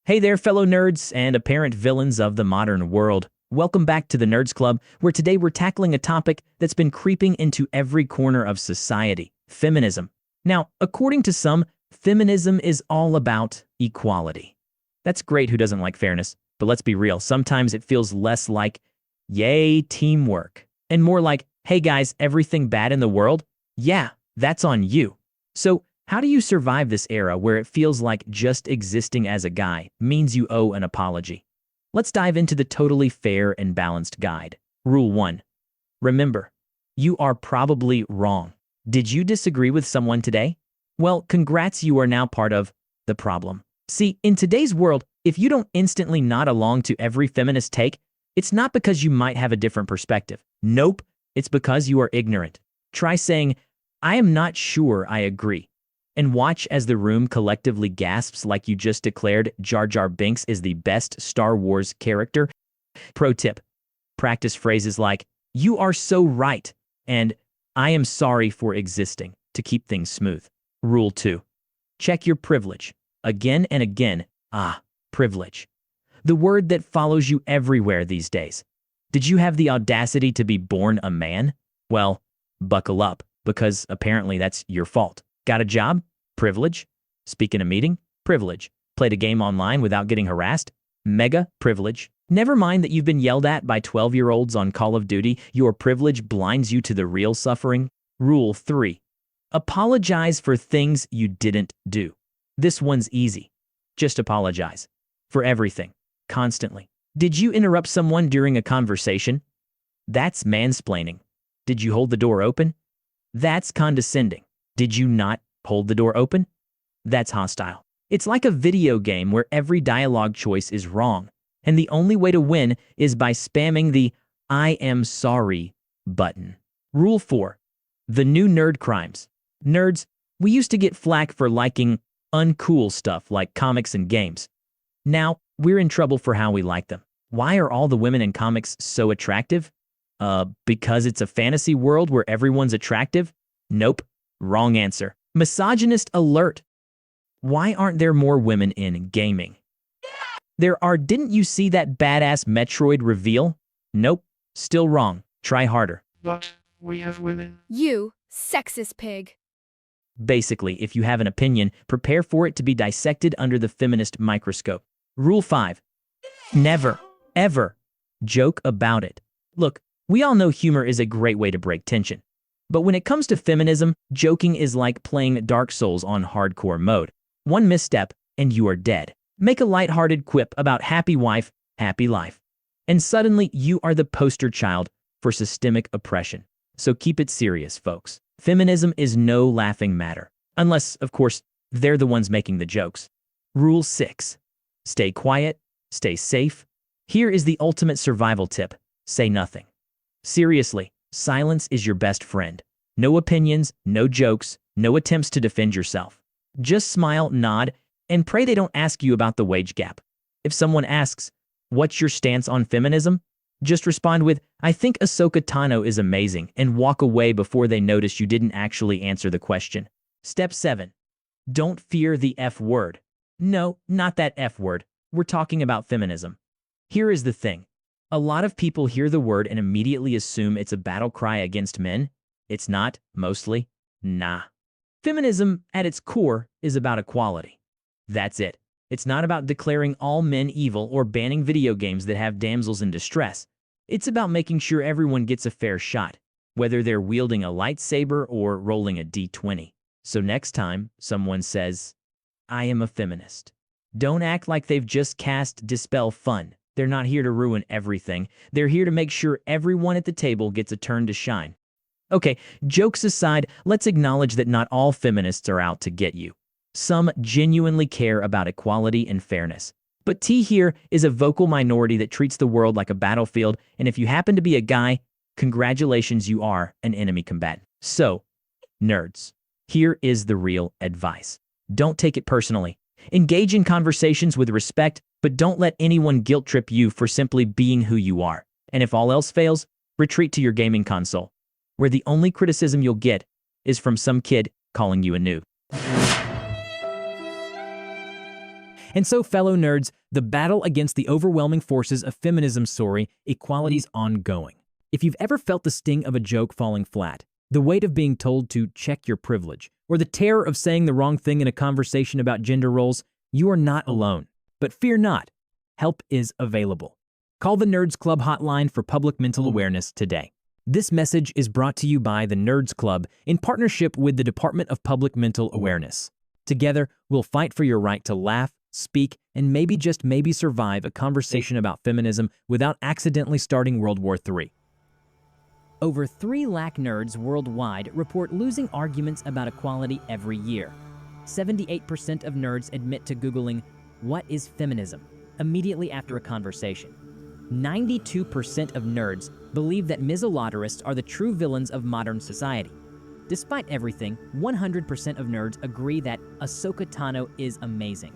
Hey there, fellow nerds and apparent villains of the modern world. Welcome back to the Nerds Club, where today we're tackling a topic that's been creeping into every corner of society: feminism. Now, according to some, feminism is all about equality. That's great, who doesn't like fairness? But let's be real, sometimes it feels less like, yay, teamwork, and more like, hey guys, everything bad in the world? Yeah, that's on you. So, how do you survive this era where it feels like just existing as a guy means you owe an apology? Let's dive into the totally fair and balanced guide. Rule 1. Remember, you are probably wrong. Did you disagree with someone today? Well, congrats, you are now part of the problem. See, in today's world, if you don't instantly nod along to every feminist take, it's not because you might have a different perspective. Nope, it's because you are ignorant. Try saying, I am not sure I agree, and watch as the room collectively gasps like you just declared Jar Jar Binks is the best Star Wars character. Pro tip: practice phrases like, you are so right, and I am sorry for existing, to keep things smooth. Rule 2. Check your privilege. Again and again. Privilege. The word that follows you everywhere these days. Did you have the audacity to be born a man? Well, buckle up, because apparently that's your fault. Got a job? Privilege. Speak in a meeting? Privilege. Played a game online without getting harassed? Mega privilege. Never mind that you've been yelled at by 12-year-olds on Call of Duty, your privilege blinds you to the real suffering. Rule 3. Apologize for things you didn't do. This one's easy. Just apologize. For everything. Constantly. Did you interrupt someone during a conversation? That's mansplaining. Did you hold the door open? That's condescending. Did you not hold the door open? That's hostile. It's like a video game where every dialogue choice is wrong, and the only way to win is by spamming the I am sorry button. Rule 4. The new nerd crimes. Nerds, we used to get flack for liking uncool stuff like comics and games. Now, we're in trouble for how we like them. Why are all the women in comics so attractive? Because it's a fantasy world where everyone's attractive? Nope. Wrong answer. Misogynist alert. Why aren't there more women in gaming? There are. Didn't you see that badass Metroid reveal? Nope. Still wrong. Try harder. But we have women. You sexist pig. Basically, if you have an opinion, prepare for it to be dissected under the feminist microscope. Rule 5. Never, ever joke about it. Look, we all know humor is a great way to break tension. But when it comes to feminism, joking is like playing Dark Souls on hardcore mode. One misstep, and you are dead. Make a lighthearted quip about happy wife, happy life. And suddenly, you are the poster child for systemic oppression. So keep it serious, folks. Feminism is no laughing matter. Unless, of course, they're the ones making the jokes. Rule 6. Stay quiet, stay safe. Here is the ultimate survival tip: say nothing. Seriously, silence is your best friend. No opinions, no jokes, no attempts to defend yourself. Just smile, nod, and pray they don't ask you about the wage gap. If someone asks, what's your stance on feminism? Just respond with, I think Ahsoka Tano is amazing, and walk away before they notice you didn't actually answer the question. Step 7. Don't fear the F word. No, not that F word. We're talking about feminism. Here is the thing. A lot of people hear the word and immediately assume it's a battle cry against men. It's not, mostly. Nah. Feminism, at its core, is about equality. That's it. It's not about declaring all men evil or banning video games that have damsels in distress. It's about making sure everyone gets a fair shot, whether they're wielding a lightsaber or rolling a D20. So next time someone says, I am a feminist, don't act like they've just cast Dispel Fun. They're not here to ruin everything. They're here to make sure everyone at the table gets a turn to shine. Okay, jokes aside, let's acknowledge that not all feminists are out to get you. Some genuinely care about equality and fairness. But T here is a vocal minority that treats the world like a battlefield, and if you happen to be a guy, congratulations, you are an enemy combatant. So, nerds, here is the real advice. Don't take it personally. Engage in conversations with respect, but don't let anyone guilt trip you for simply being who you are. And if all else fails, retreat to your gaming console, where the only criticism you'll get is from some kid calling you a noob. And so, fellow nerds, the battle against the overwhelming forces of feminism story, equality's ongoing. If you've ever felt the sting of a joke falling flat, the weight of being told to check your privilege, or the terror of saying the wrong thing in a conversation about gender roles, you are not alone. But fear not, help is available. Call the Nerds Club hotline for public mental awareness today. This message is brought to you by the Nerds Club in partnership with the Department of Public Mental Awareness. Together, we'll fight for your right to laugh, speak, and maybe just maybe survive a conversation about feminism without accidentally starting World War III. Over 3 lakh nerds worldwide report losing arguments about equality every year. 78% of nerds admit to Googling, "What is feminism?" immediately after a conversation. 92% of nerds believe that misolaterists are the true villains of modern society. Despite everything, 100% of nerds agree that Ahsoka Tano is amazing.